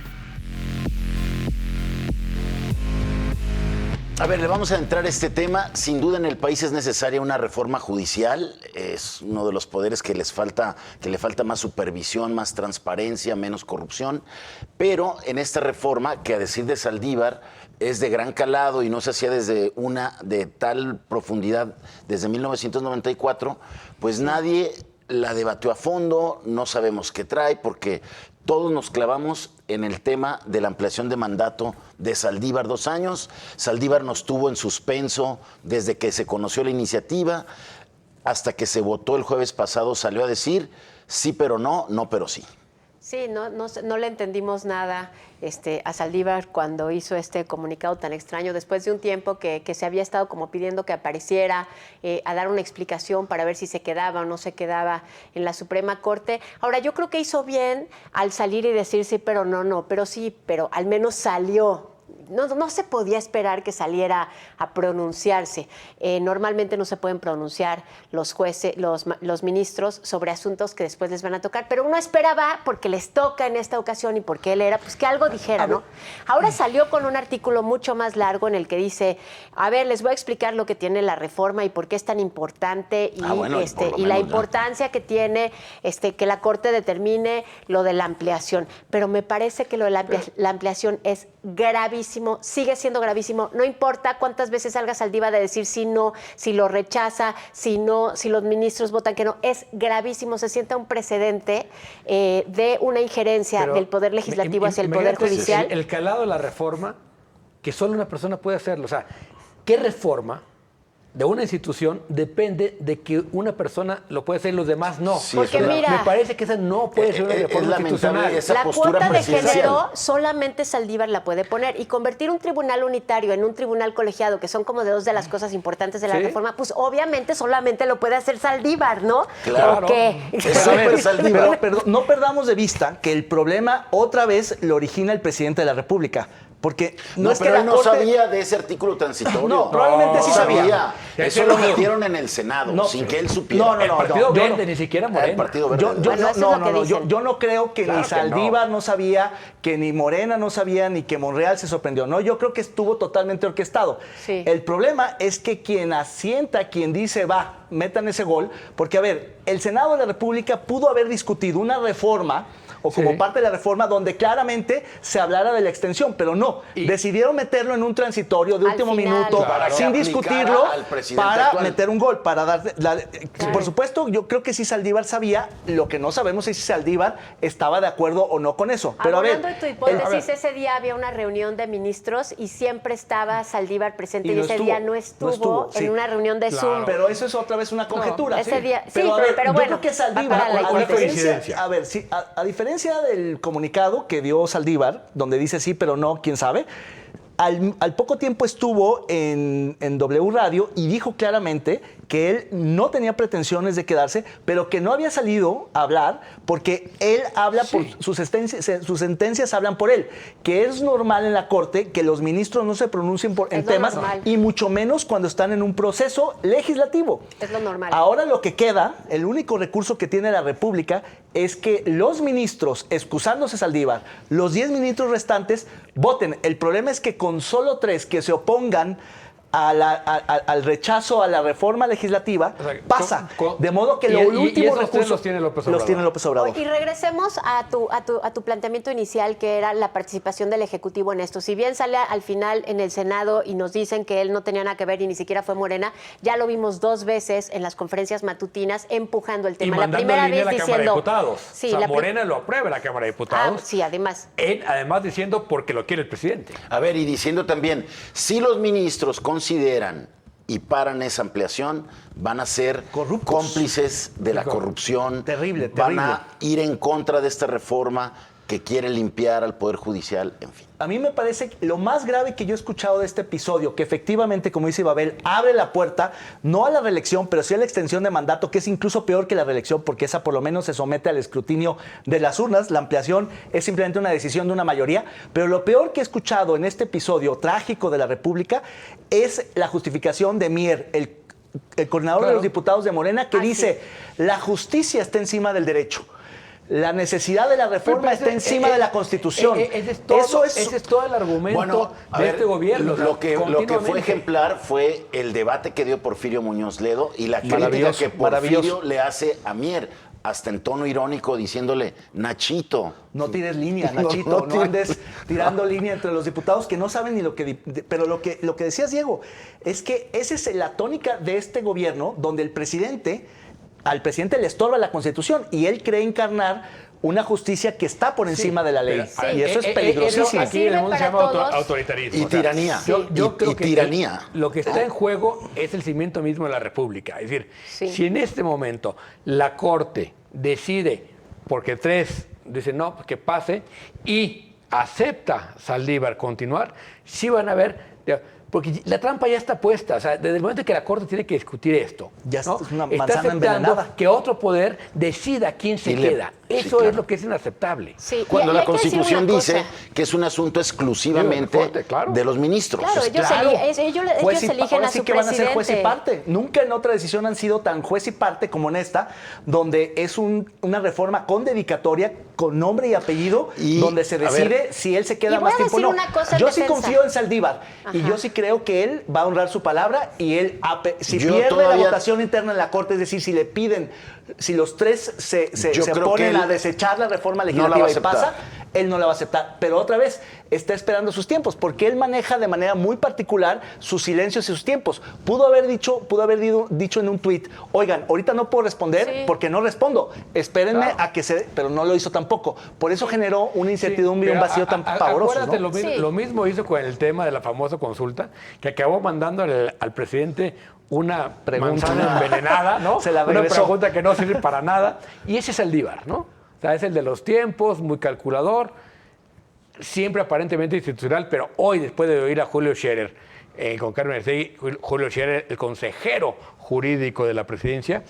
A ver, le vamos a entrar a este tema. Sin duda en el país es necesaria una reforma judicial. Es uno de los poderes que le falta más supervisión, más transparencia, menos corrupción. Pero en esta reforma, que a decir de Saldívar es de gran calado y no se hacía de tal profundidad desde 1994, pues nadie la debatió a fondo, no sabemos qué trae, porque todos nos clavamos en el tema de la ampliación de mandato de Saldívar 2 años. Saldívar nos tuvo en suspenso desde que se conoció la iniciativa hasta que se votó el jueves pasado. Salió a decir sí pero no, no pero sí. Sí, no le entendimos nada a Saldívar cuando hizo este comunicado tan extraño, después de un tiempo que se había estado como pidiendo que apareciera a dar una explicación para ver si se quedaba o no se quedaba en la Suprema Corte. Ahora, yo creo que hizo bien al salir y decir sí, pero no, pero sí, pero al menos salió. No se podía esperar que saliera a pronunciarse. Normalmente no se pueden pronunciar los jueces, los ministros sobre asuntos que después les van a tocar, pero uno esperaba, porque les toca en esta ocasión y porque él era, pues que algo dijera, ¿no? Ahora salió con un artículo mucho más largo en el que dice, a ver, les voy a explicar lo que tiene la reforma y por qué es tan importante y la importancia que tiene que la Corte determine lo de la ampliación. Pero me parece que lo de la ampliación es gravísimo, sigue siendo gravísimo, no importa cuántas veces salga Saldívar de decir sí, no, si lo rechaza, si no, si los ministros votan que no, es gravísimo, se sienta un precedente de una injerencia del Poder Legislativo hacia el Poder Judicial. El calado de la reforma, que solo una persona puede hacerlo, o sea, ¿qué reforma de una institución depende de que una persona lo puede hacer y los demás no? Sí, porque mira, me parece que esa no puede ser una reforma institucional. La cuota de género solamente Saldívar la puede poner, y convertir un tribunal unitario en un tribunal colegiado, que son como dos de las cosas importantes de la reforma, pues obviamente solamente lo puede hacer Saldívar, ¿no? Claro. Pero no perdamos de vista que el problema otra vez lo origina el presidente de la República. Porque no es pero que él no sabía de ese artículo transitorio. No, probablemente sí sabía. Eso lo metieron en el Senado, sin que él supiera. El Partido Verde, ni siquiera Morena. El Partido Verde. Yo no creo que ni Saldívar no sabía, que ni Morena no sabía, ni que Monreal se sorprendió. No, yo creo que estuvo totalmente orquestado. Sí. El problema es que quien asienta, quien dice, va, metan ese gol, porque a ver, el Senado de la República pudo haber discutido una reforma o como parte de la reforma donde claramente se hablara de la extensión, pero no, decidieron meterlo en un transitorio de último minuto, sin discutirlo, para meter un gol, para dar... Por supuesto, yo creo que sí Saldívar sabía, lo que no sabemos es si Saldívar estaba de acuerdo o no con eso. Pero hablando de tu hipótesis, ese día había una reunión de ministros y siempre estaba Saldívar presente, y ese día no estuvo en una reunión de Zoom. Pero eso es otra vez una conjetura. Ese día, pero bueno, yo creo que Saldívar, a diferencia del comunicado que dio Saldívar, donde dice sí, pero no, quién sabe, al poco tiempo estuvo en W Radio y dijo claramente que él no tenía pretensiones de quedarse, pero que no había salido a hablar porque él habla por sus sentencias hablan por él, que es normal en la Corte que los ministros no se pronuncien en temas normal, y mucho menos cuando están en un proceso legislativo. Es lo normal. Ahora lo que queda, el único recurso que tiene la República es que los ministros, excusándose Saldívar, los 10 ministros restantes voten. El problema es que con solo 3 que se opongan al rechazo a la reforma legislativa, O sea, pasa. De modo que los últimos recursos los tiene López Obrador. los tiene López Obrador. Y regresemos a tu planteamiento inicial, que era la participación del Ejecutivo en esto. Si bien sale al final en el Senado y nos dicen que él no tenía nada que ver y ni siquiera fue Morena, ya lo vimos 2 veces en las conferencias matutinas empujando el tema. Y la primera línea vez a la Cámara de diciendo... Diputados. Sí, o sea, la Morena lo aprueba en la Cámara de Diputados. sí, además. Además diciendo porque lo quiere el presidente. A ver, y diciendo también, si los ministros consideran y paran esa ampliación, van a ser Corruptos. cómplices de la corrupción. Terrible, Van terrible. a ir en contra de esta reforma que quiere limpiar al Poder Judicial, en fin. A mí me parece que lo más grave que yo he escuchado de este episodio, que efectivamente, como dice Babel, abre la puerta no a la reelección, pero sí a la extensión de mandato, que es incluso peor que la reelección, porque esa por lo menos se somete al escrutinio de las urnas. La ampliación es simplemente una decisión de una mayoría. Pero lo peor que he escuchado en este episodio trágico de la República es la justificación de Mier, el coordinador de los diputados de Morena, que dice, la justicia está encima del derecho. La necesidad de la reforma está encima de la Constitución. Ese es todo el argumento a de ver, este gobierno. Lo que fue continuamente. ejemplar fue el debate que dio Porfirio Muñoz Ledo y la crítica Maravilloso, que Porfirio le hace a Mier, hasta en tono irónico, diciéndole, Nachito. No tires línea, No, Nachito, no no, tires. andes tirando línea entre los diputados que no saben ni lo que... Pero lo que decías, Diego, es que esa es la tónica de este gobierno, donde al presidente le estorba la Constitución y él cree encarnar una justicia que está por encima de la ley. pero, Y eso es peligrosísimo. Aquí en el mundo se llama Sirve para todos. autoritarismo. Y tiranía. Yo creo y que tiranía. lo que está en juego es el cimiento mismo de la República. Es decir, Sí. si en este momento la Corte decide, porque 3 dicen no, pues que pase, y acepta Saldívar continuar, sí van a ver... Porque la trampa ya está puesta. O sea, desde el momento que la Corte tiene que discutir esto, Ya ¿no? es una está manzana aceptando envenenada. que otro poder decida quién se Y le- queda. sí, Eso claro. es lo que es inaceptable. Sí, Cuando y la hay que decir Constitución una dice cosa. que es un asunto exclusivamente Corte, claro. de los ministros. Claro, Es- ellos Juez y eligen ahora a sí su que van a ser juez y presidente. parte. Nunca en otra decisión han sido tan juez y parte como en esta, donde es una reforma con dedicatoria, con nombre y apellido, Y, donde se a ver, decide si él se queda y voy más a tiempo o decir no. una cosa en Yo sí defensa. confío en Saldívar y Ajá. yo sí creo que él va a honrar su palabra y él, si Yo pierde todavía- la votación interna en la Corte, es decir, si le piden, si los 3 se Yo creo que oponen él a desechar la reforma no la legislativa va a y pasa, aceptar. él no la va a aceptar. Pero otra vez, está esperando sus tiempos, porque él maneja de manera muy particular sus silencios y sus tiempos. Pudo haber dicho en un tuit, oigan, ahorita no puedo responder Sí. porque no respondo. Espérenme a que se... Pero no lo hizo tampoco. Por eso generó una incertidumbre y un pero vacío tan pavoroso, Acuérdate, ¿no? Sí. lo mismo hizo con el tema de la famosa consulta, que acabó mandando al presidente una Pregunta. manzana envenenada, ¿no? Se la una regresó. pregunta que no sirve para nada. Y ese es Saldívar, ¿no? O sea, es el de los tiempos, muy calculador, siempre aparentemente institucional, pero hoy, después de oír a Julio Scherer, con Carmen Aristegui, Julio Scherer, el consejero jurídico de la presidencia,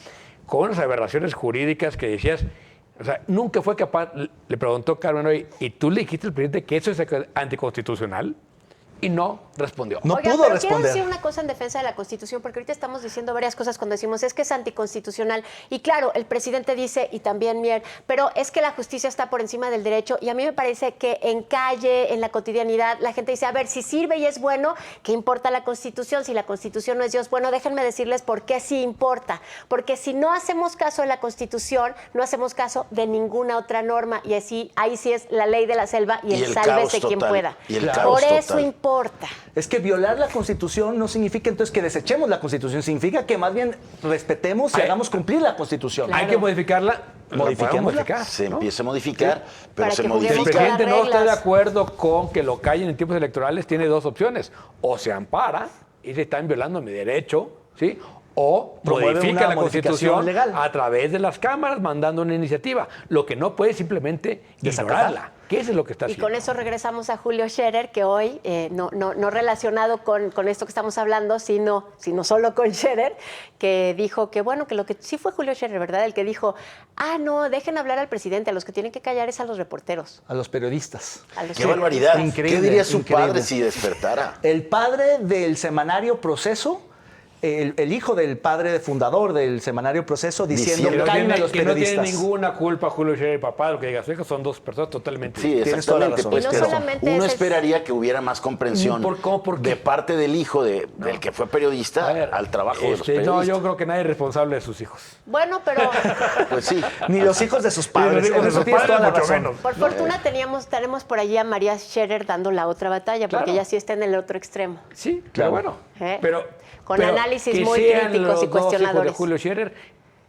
con unas aberraciones jurídicas que decías, o sea, nunca fue capaz, le preguntó Carmen hoy, ¿y tú le dijiste al presidente que eso es anticonstitucional? Y no respondió. No Oigan, pudo pero responder. quiero decir una cosa en defensa de la Constitución, porque ahorita estamos diciendo varias cosas cuando decimos es que es anticonstitucional. Y claro, el presidente dice, y también Mier, pero es que la justicia está por encima del derecho. Y a mí me parece que en calle, en la cotidianidad, la gente dice, a ver, si sirve y es bueno, ¿qué importa la Constitución? Si la Constitución no es Dios, bueno, déjenme decirles por qué sí importa. Porque si no hacemos caso de la Constitución, no hacemos caso de ninguna otra norma. Y así, ahí sí es la ley de la selva y, Y el el sálvese caos quien total. pueda. Y el Por caos eso total. importa. Es que violar la Constitución no significa entonces que desechemos la Constitución, significa que más bien respetemos y Ay, hagamos cumplir la Constitución. Hay que modificarla. la podemos Modifiquémosla. modificar, Se ¿no? empieza a modificar, pero Para se que juguemos Si el modifica. presidente no está de reglas. acuerdo con que lo callen en tiempos electorales, tiene 2 opciones. O se ampara y se están violando mi derecho, ¿sí? O Promueve modifica una la modificación Constitución legal. a través de las cámaras, mandando una iniciativa. Lo que no puede es simplemente Desacatar. ignorarla. ¿Qué es lo que está Y haciendo? con eso regresamos a Julio Scherer, que hoy, no relacionado con esto que estamos hablando, sino solo con Scherer, que dijo que, bueno, que lo que sí fue Julio Scherer, ¿verdad? El que dijo, no, dejen hablar al presidente, a los que tienen que callar es a los reporteros. A los periodistas. A los ¡Qué que- barbaridad! ¿Qué Increíble, diría su increíble. padre si despertara? El padre del semanario Proceso el hijo del padre fundador del semanario Proceso diciendo Diciendo callen a los que no periodistas. tiene ninguna culpa Julio Scherer y papá de lo que diga su hijo, son dos personas totalmente Sí, distintas. Tienes toda la exactamente. razón. Pues, Y no pero solamente uno ese es- esperaría que hubiera más comprensión ¿Por qué? de parte del hijo del que fue periodista A ver, al trabajo de los no, periodistas. yo creo que nadie es responsable de sus hijos. Bueno, pero Pues sí. Ni los hijos de sus padres. los hijos En de eso sus tienes padres, toda la mucho razón. menos. por fortuna tenemos por allí a María Scherer dando la otra batalla, porque Claro. ella sí está en el otro extremo. Sí, Claro. pero bueno. ¿Eh? Pero, Con análisis que muy sean críticos y los dos hijos de cuestionadores. Julio Scherer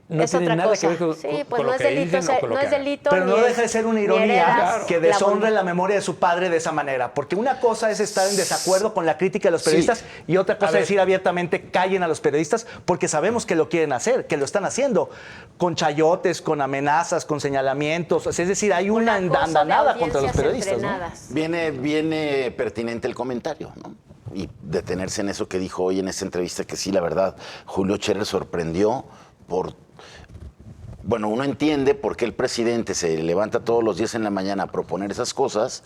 no Es tiene otra nada cosa. que ver con, Sí, con pues lo no es que delito, dicen o con lo no que es hagan. delito. Pero ni no es- deja de ser una ni ironía heredas que la deshonre voluntad. la memoria de su padre de esa manera. Porque una cosa es estar en desacuerdo con la crítica de los Sí. periodistas y otra A cosa ver. es decir abiertamente callen a los periodistas porque sabemos que lo quieren hacer, que lo están haciendo. Con chayotes, con amenazas, con señalamientos. O sea, es decir, hay una Acoso de andanada contra los audiencias periodistas. ¿no? entrenadas. Viene pertinente el comentario, ¿no? Y detenerse en eso que dijo hoy en esta entrevista, que sí, la verdad, Julio Scherer sorprendió por... Bueno, uno entiende por qué el presidente se levanta todos los días en la mañana a proponer esas cosas,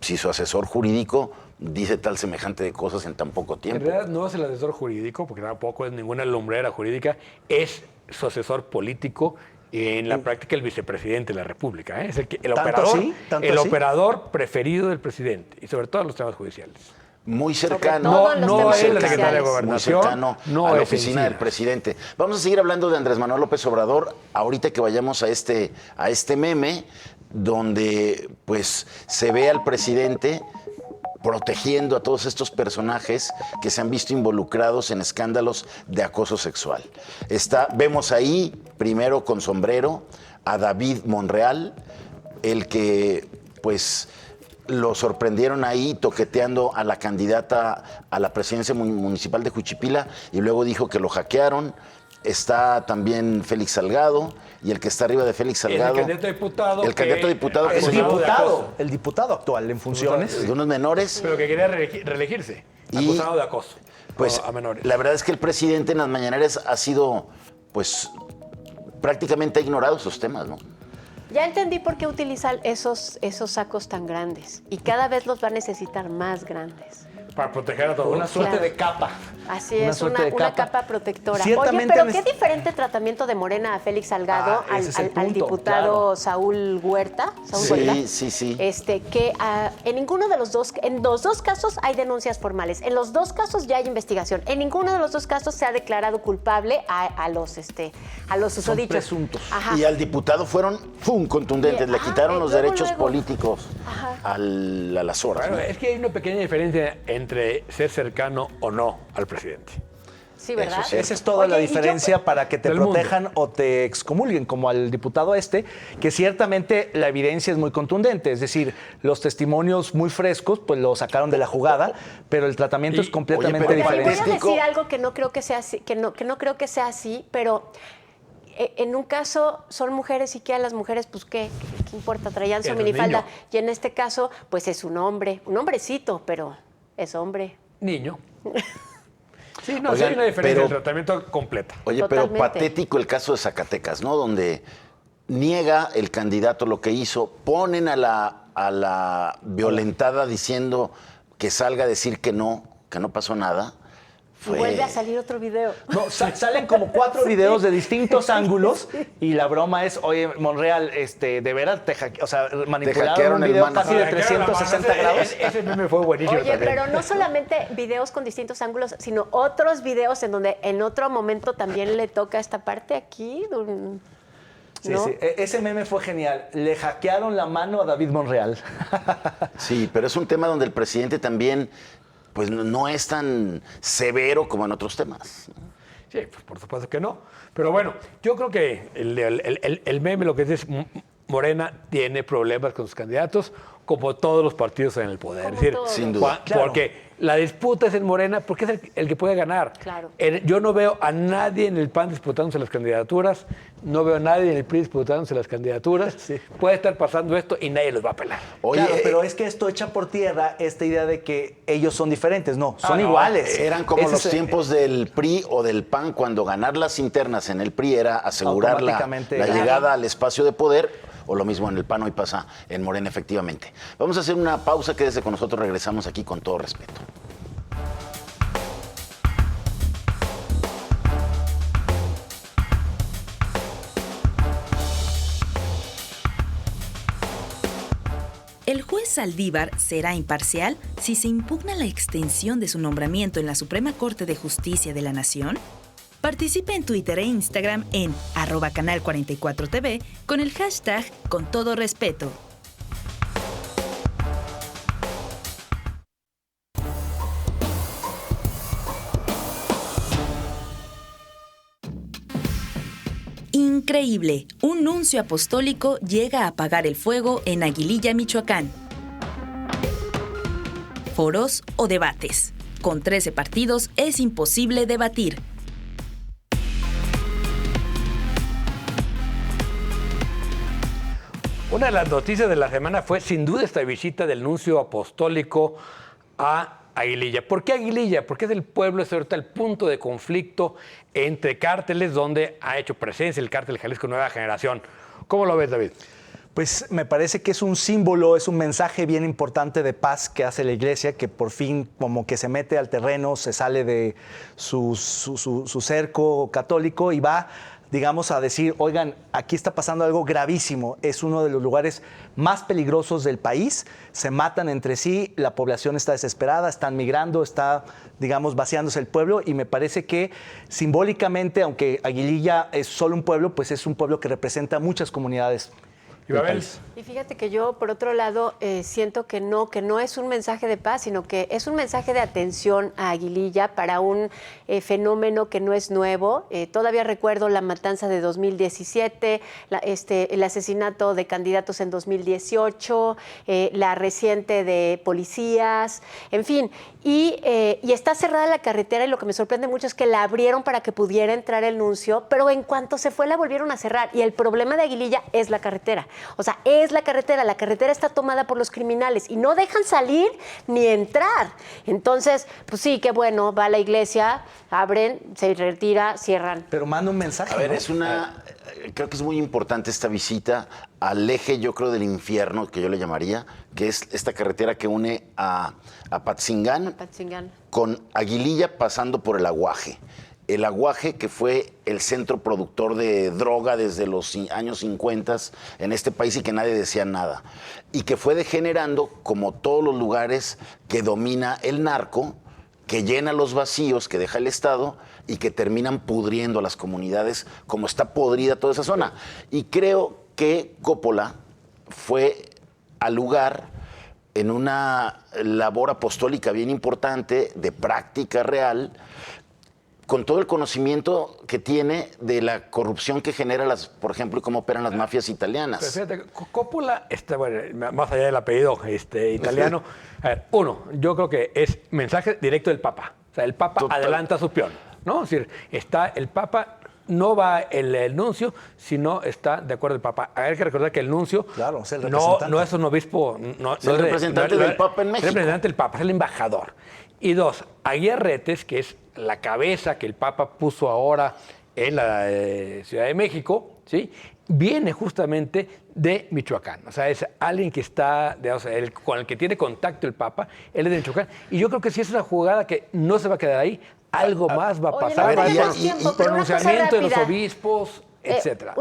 si su asesor jurídico dice tal semejante de cosas en tan poco En tiempo. realidad no es el asesor jurídico, porque tampoco es ninguna lumbrera jurídica, es su asesor político y en la práctica el vicepresidente de la República. ¿Eh? Es el ¿Tanto operador, así? ¿Tanto el así? operador preferido del presidente, y sobre todo en los temas judiciales. Muy todo cercano, en los No temas es la judiciales. secretaria de muy Gobernación, cercano no a la es oficina del Encinas. presidente. Vamos a seguir hablando de Andrés Manuel López Obrador ahorita que vayamos a este meme donde pues se ve al presidente protegiendo a todos estos personajes que se han visto involucrados en escándalos de acoso sexual. Vemos ahí, primero con sombrero, a David Monreal, el que pues lo sorprendieron ahí toqueteando a la candidata a la presidencia municipal de Juchipila y luego dijo que lo hackearon. Está también Félix Salgado y el que está arriba de Félix Salgado. El candidato a diputado. El candidato a diputado que El se acusado de diputado, acoso, el diputado actual en funciones. de unos menores. pero que quería reelegirse, Y, acusado de acoso Pues a menores. la verdad es que el presidente en las mañaneras ha sido, pues, prácticamente ha ignorado esos temas, ¿no? Ya entendí por qué utilizan esos sacos tan grandes y cada vez los va a necesitar más grandes. Para proteger a todos. Una suerte Claro. de capa. Así Una es, suerte de una capa protectora. Ciertamente Oye, pero en qué diferente tratamiento de Morena a Félix Salgado, Ah, ese es el al punto, diputado claro. Saúl Huerta. Sí. Que en ninguno de los dos, en los dos casos hay denuncias formales. En los dos casos ya hay investigación. En ninguno de los dos casos se ha declarado culpable a los susodichos. presuntos. Ajá. Y al diputado fueron contundentes, le Ajá, quitaron los luego, derechos luego. políticos a las horas. Bueno, ¿no? es que hay una pequeña diferencia entre ser cercano o no al presidente. Sí, ¿verdad? Eso sí. Esa es toda la Oye, y yo- diferencia para que te Del mundo. protejan o te excomulguen, como al diputado que ciertamente la evidencia es muy contundente. Es decir, los testimonios muy frescos, pues lo sacaron de la jugada, pero el tratamiento Y- es completamente Oye, pero Voy a diferente. patético. decir algo que no creo que sea así, que no creo que sea así, pero en un caso son mujeres y que a las mujeres, pues qué importa, traían su Es un minifalda. niño. Y en este caso, pues es un hombre, un hombrecito, pero es hombre. Niño. Sí, no, sí Oigan, hay una diferencia pero- del tratamiento completa. Oye, Totalmente. pero patético el caso de Zacatecas, ¿no? Donde niega el candidato lo que hizo, ponen a la violentada diciendo que salga a decir que no pasó nada. Y vuelve a salir otro video. No, salen como 4 videos de distintos ángulos y la broma es, oye, Monreal, de veras manipularon hackearon un el video mano. casi de Ah, claro, 360 ese- grados. Ese meme fue buenísimo Oye, también. pero no solamente videos con distintos ángulos, sino otros videos en donde en otro momento también le toca esta parte aquí. Sí, ¿no? sí. Ese meme fue genial. Le hackearon la mano a David Monreal. Sí, pero es un tema donde el presidente también pues no es tan severo como en otros temas. Sí, pues por supuesto que no. Pero bueno, yo creo que el meme lo que es Morena tiene problemas con sus candidatos, como todos los partidos en el poder. Como Es decir, todos. Sin duda. Claro. Porque la disputa es en Morena, porque es el que puede ganar. Claro. Yo no veo a nadie en el PAN disputándose las candidaturas, no veo a nadie en el PRI disputándose las candidaturas. Sí. Puede estar pasando esto y nadie los va a pelar. Oye, Claro, pero es que esto echa por tierra esta idea de que ellos son diferentes. No, son no, iguales. eran como Ese los es- tiempos del PRI o del PAN, cuando ganar las internas en el PRI era asegurar la Automáticamente la ganar. llegada al espacio de poder, o lo mismo en el PAN hoy pasa en Morena, efectivamente. Vamos a hacer una pausa, quédese con nosotros, regresamos aquí con todo respeto. ¿El juez Saldívar será imparcial si se impugna la extensión de su nombramiento en la Suprema Corte de Justicia de la Nación? Participe en Twitter e Instagram en @canal44tv con el hashtag Con Todo Respeto. Increíble, un nuncio apostólico llega a apagar el fuego en Aguililla, Michoacán. Foros o debates. Con 13 partidos es imposible debatir. Una de las noticias de la semana fue sin duda esta visita del nuncio apostólico a Aguililla. ¿Por qué Aguililla? Porque es el pueblo, es ahorita el punto de conflicto entre cárteles donde ha hecho presencia el cártel Jalisco Nueva Generación. ¿Cómo lo ves, David? Pues me parece que es un símbolo, es un mensaje bien importante de paz que hace la Iglesia, que por fin como que se mete al terreno, se sale de su cerco católico y va, digamos, a decir, oigan, aquí está pasando algo gravísimo, es uno de los lugares más peligrosos del país, se matan entre sí, la población está desesperada, están migrando, está, digamos, vaciándose el pueblo y me parece que simbólicamente, aunque Aguililla es solo un pueblo, pues es un pueblo que representa muchas comunidades. Y fíjate que yo, por otro lado, siento que no es un mensaje de paz, sino que es un mensaje de atención a Aguililla para un fenómeno que no es nuevo. Todavía recuerdo la matanza de 2017, el asesinato de candidatos en 2018, la reciente de policías, en fin. Y está cerrada la carretera y lo que me sorprende mucho es que la abrieron para que pudiera entrar el nuncio, pero en cuanto se fue la volvieron a cerrar. Y el problema de Aguililla es la carretera. O sea, es la carretera está tomada por los criminales y no dejan salir ni entrar. Entonces, pues sí, qué bueno, va a la iglesia, abren, se retira, cierran. Pero manda un mensaje. A ver, ¿no? creo que es muy importante esta visita al eje, yo creo, del infierno, que yo le llamaría, que es esta carretera que une a Apatzingán con Aguililla pasando por el Aguaje. El Aguaje, que fue el centro productor de droga desde los años 50 en este país y que nadie decía nada. Y que fue degenerando como todos los lugares que domina el narco, que llena los vacíos que deja el Estado y que terminan pudriendo a las comunidades como está podrida toda esa zona. Y creo que Coppola fue al lugar en una labor apostólica bien importante, de práctica real, con todo el conocimiento que tiene de la corrupción que genera por ejemplo, y cómo operan las mafias italianas. Pero fíjate, Coppola, bueno, más allá del apellido italiano, a ver, uno, yo creo que es mensaje directo del Papa. O sea, el Papa adelanta su peón, ¿no? Es decir, está el Papa, no va el nuncio, sino está de acuerdo el Papa. Hay que recordar que el nuncio claro, es el representante. No es un obispo. Es el representante del Papa en México. Es el representante del Papa, es el embajador. Y dos, Aguirretes, que es la cabeza que el Papa puso ahora en la Ciudad de México, ¿sí? Viene justamente de Michoacán. O sea, es alguien que está, con el que tiene contacto el Papa, él es de Michoacán. Y yo creo que si es una jugada que no se va a quedar ahí, algo más va a pasar. Y pronunciamiento de los obispos, etcétera.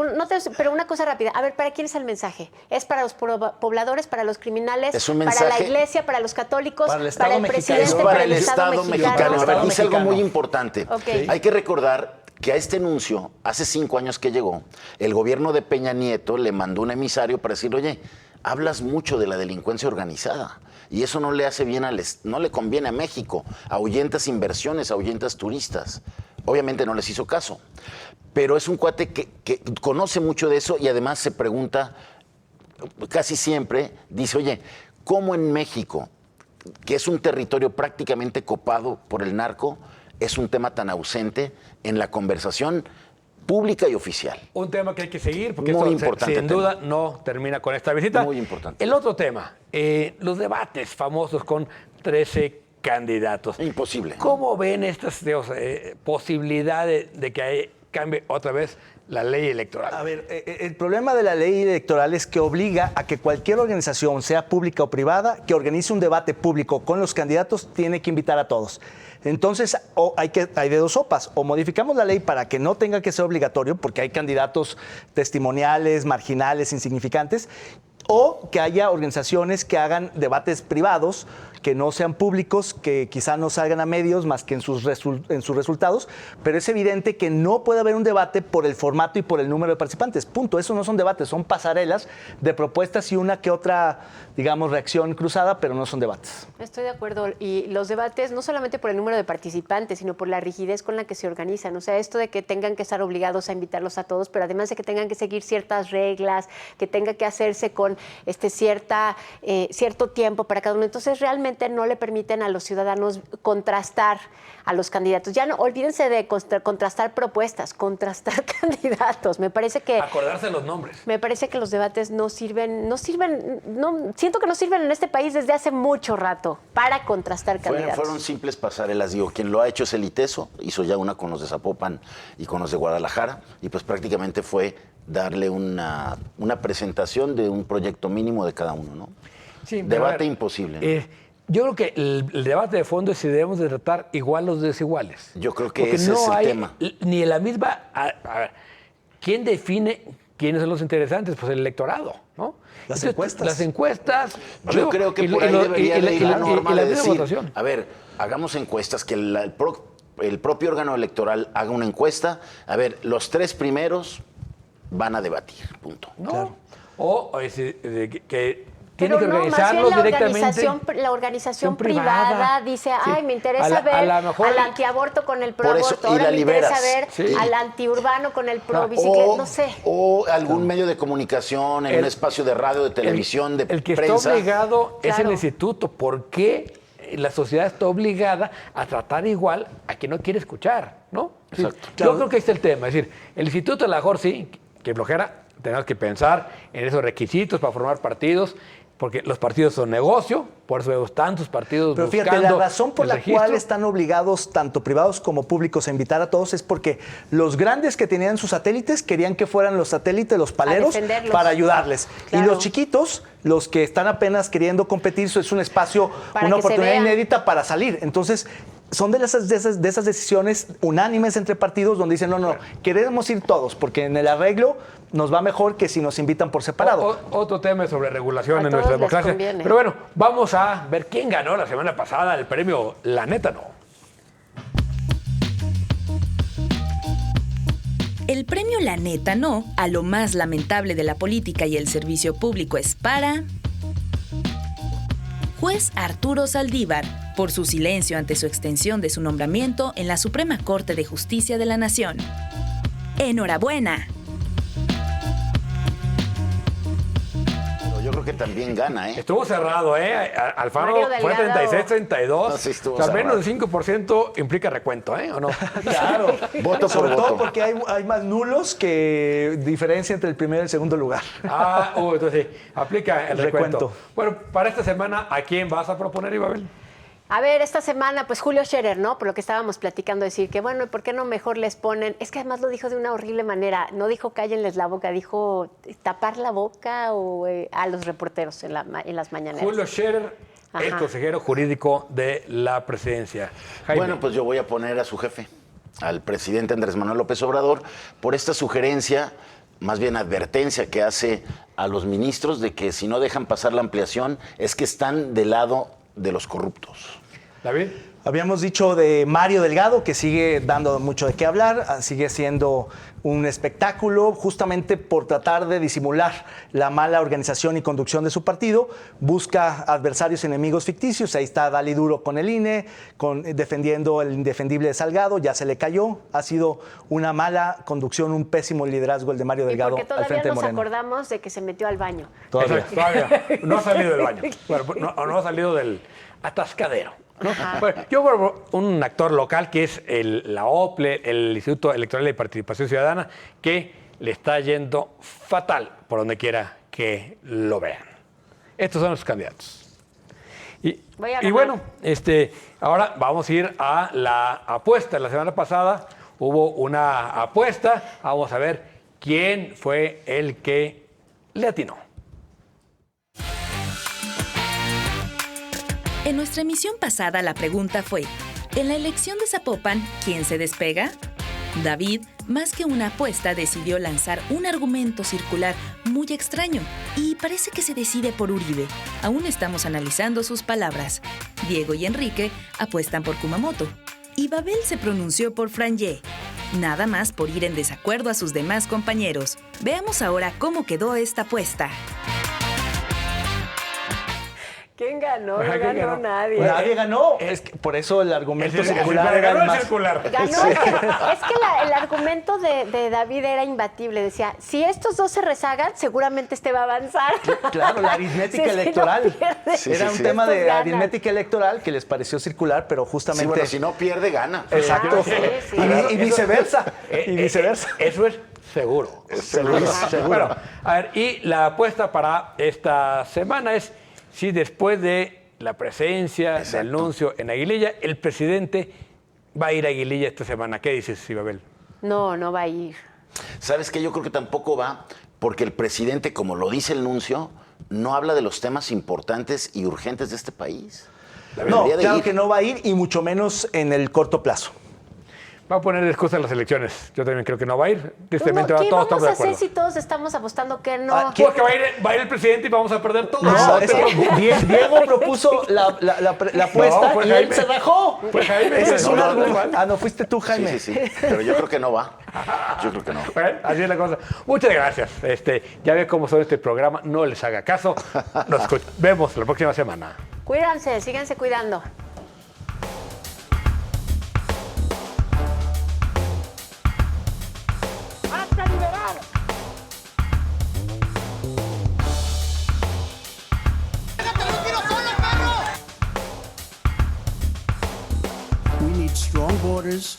Pero una cosa rápida. A ver, ¿para quién es el mensaje? ¿Es para los pobladores, para los criminales, es un mensaje, para la iglesia, para los católicos, para el presidente, es para el Estado mexicano? A ver, dice algo mexicano. muy importante. Okay. Hay que recordar que a este nuncio, hace 5 años que llegó, el gobierno de Peña Nieto le mandó un emisario para decirle, oye, hablas mucho de la delincuencia organizada y eso no le hace bien no le conviene a México, ahuyentas inversiones, ahuyentas turistas. Obviamente no les hizo caso, pero es un cuate que conoce mucho de eso y además se pregunta, casi siempre, dice, oye, ¿cómo en México, que es un territorio prácticamente copado por el narco, es un tema tan ausente en la conversación pública y oficial? Un tema que hay que seguir, porque muy esto importante sin duda no termina con esta visita. Muy importante. El otro tema, los debates famosos con 13 candidatos. Imposible. ¿Cómo ven estas posibilidades de que cambie otra vez la ley electoral? A ver, el problema de la ley electoral es que obliga a que cualquier organización, sea pública o privada, que organice un debate público con los candidatos, tiene que invitar a todos. Entonces, hay de dos sopas. O modificamos la ley para que no tenga que ser obligatorio, porque hay candidatos testimoniales, marginales, insignificantes, o que haya organizaciones que hagan debates privados, que no sean públicos, que quizá no salgan a medios más que en sus resultados, pero es evidente que no puede haber un debate por el formato y por el número de participantes. Punto. Eso no son debates, son pasarelas de propuestas y una que otra, digamos, reacción cruzada, pero no son debates. Estoy de acuerdo. Y los debates, no solamente por el número de participantes, sino por la rigidez con la que se organizan. O sea, esto de que tengan que estar obligados a invitarlos a todos, pero además de que tengan que seguir ciertas reglas, que tenga que hacerse con cierto tiempo para cada uno. Entonces, realmente no le permiten a los ciudadanos contrastar a los candidatos. Ya no, olvídense de contrastar propuestas, contrastar candidatos. Me parece que... Acordarse de los nombres. Me parece que los debates siento que no sirven en este país desde hace mucho rato para contrastar candidatos. Fueron simples pasarelas, digo, quien lo ha hecho es el ITESO, hizo ya una con los de Zapopan y con los de Guadalajara, y pues prácticamente fue darle una presentación de un proyecto mínimo de cada uno, ¿no? Sí, debate imposible, ¿no? Yo creo que el debate de fondo es si debemos de tratar igual los desiguales. Yo creo que porque ese no es el hay tema. Ni en la misma... A ver, ¿quién define quiénes son los interesantes? Pues el electorado, ¿no? Las encuestas. Las encuestas. Yo creo que por ahí debería de ir la norma de decir, votación. a ver, hagamos encuestas, que el propio órgano electoral haga una encuesta. A ver, los 3 primeros van a debatir, punto. ¿No? Claro. O que tiene que Pero no, organizarlos más bien directamente. la organización privada dice, ay, me interesa ver al antiaborto con el proaborto, y ahora la me liberas. interesa ver Sí. al antiurbano con el pro bicicleta, no sé. O algún medio de comunicación, en un espacio de radio, de televisión, de el que prensa. está obligado es Claro. el instituto. ¿Por qué la sociedad está obligada a tratar igual a quien no quiere escuchar? ¿No? Exacto. Yo creo que este es el tema. Es decir, el instituto a lo mejor sí, que flojera, tenemos que pensar en esos requisitos para formar partidos, porque los partidos son negocio, por eso vemos tantos partidos Pero buscando fíjate, la razón por el la registro. cual están obligados tanto privados como públicos a invitar a todos es porque los grandes que tenían sus satélites querían que fueran los satélites, los paleros, defenderlos. para ayudarles. Claro. Y los chiquitos, los que están apenas queriendo competir, eso es un espacio, Para una que se oportunidad vean. inédita para salir. Entonces, son de esas decisiones unánimes entre partidos donde dicen, no, queremos ir todos, porque en el arreglo nos va mejor que si nos invitan por separado. Otro tema sobre regulación A en todos nuestra les democracia. conviene. Pero bueno, vamos a ver quién ganó la semana pasada el premio La Neta No. El premio La Neta No a lo más lamentable de la política y el servicio público es para... Juez Arturo Saldívar, por su silencio ante su extensión de su nombramiento en la Suprema Corte de Justicia de la Nación. ¡Enhorabuena! Yo creo que también gana, ¿eh? Estuvo cerrado, ¿eh? Alfaro Mario fue Delgado. 36-32. No, sí estuvo O sea, cerrado. menos del 5% implica recuento, ¿eh? ¿O no? Claro, Voto por sobre todo voto. porque hay más nulos que diferencia entre el primero y el segundo lugar. Entonces sí, aplica el recuento. Recuento. Bueno, para esta semana, ¿a quién vas a proponer, Ibabel? A ver, esta semana, pues Julio Scherer, ¿no? Por lo que estábamos platicando, decir que, bueno, ¿por qué no mejor les ponen? Es que además lo dijo de una horrible manera. No dijo cállenles la boca, dijo tapar la boca o a los reporteros en las mañaneras. Julio Scherer, el Ajá. consejero jurídico de la presidencia. Jaime. Bueno, pues yo voy a poner a su jefe, al presidente Andrés Manuel López Obrador, por esta sugerencia, más bien advertencia que hace a los ministros de que si no dejan pasar la ampliación es que están del lado de los corruptos. David. Habíamos dicho de Mario Delgado, que sigue dando mucho de qué hablar, sigue siendo un espectáculo justamente por tratar de disimular la mala organización y conducción de su partido. Busca adversarios enemigos ficticios. Ahí está Dali Duro con el INE, defendiendo el indefendible de Salgado. Ya se le cayó. Ha sido una mala conducción, un pésimo liderazgo el de Mario Y Delgado porque al todavía frente de nos Morena. acordamos de que se metió al baño. Todavía. Exacto, todavía. No ha salido del baño. Bueno, no ha salido del atascadero. ¿no? Bueno, yo por un actor local que es la OPLE, el Instituto Electoral de Participación Ciudadana, que le está yendo fatal por donde quiera que lo vean. Estos son los candidatos. Voy a Y ganar. bueno, ahora vamos a ir a la apuesta. La semana pasada hubo una apuesta. Vamos a ver quién fue el que le atinó. En nuestra emisión pasada la pregunta fue, en la elección de Zapopan, ¿quién se despega? David, más que una apuesta, decidió lanzar un argumento circular muy extraño y parece que se decide por Uribe. Aún estamos analizando sus palabras. Diego y Enrique apuestan por Kumamoto. Y Babel se pronunció por Frangé. Nada más por ir en desacuerdo a sus demás compañeros. Veamos ahora cómo quedó esta apuesta. ¿Quién ganó? No ¿Quién ganó ganó? nadie. Nadie ganó. Es que por eso el argumento El circular era el más... circular. Ganó, es que el argumento de David era imbatible. Decía, si estos dos se rezagan, seguramente este va a avanzar. Claro, la aritmética Sí, sí, electoral. no pierde. Sí, Era sí, un sí. tema de Estos ganan. aritmética electoral que les pareció circular, pero Sí, justamente... bueno, si no pierde, gana. Exacto. Ah, sí, sí. Y viceversa. Y viceversa. Eso es seguro. Seguro. Bueno, a ver, y la apuesta para esta semana es si después de la presencia Exacto. del anuncio en Aguililla, el presidente va a ir a Aguililla esta semana. ¿Qué dices, Ibabel? No, no va a ir. ¿Sabes qué? Yo creo que tampoco va, porque el presidente, como lo dice el anuncio, no habla de los temas importantes y urgentes de este país. No, Debería de claro ir. que no va a ir y mucho menos en el corto plazo. Va a poner excusa en las elecciones. Yo también creo que no va a ir. Tristemente, ¿Qué todos vamos estamos de a hacer acuerdo. si todos estamos apostando que no? Ah, Porque va a ir el presidente y vamos a perder todo. No, es que Diego propuso la apuesta fue y Jaime. él se rajó. Fue Jaime. Ese es un No, no, argumento. no. Ah, no, fuiste tú, Jaime. Sí, pero yo creo que no va. Yo creo que no. Bueno, así es la cosa. Muchas gracias. Ya ve cómo son este programa. No les haga caso. Nos vemos la próxima semana. Cuídense, síganse cuidando. We need strong borders,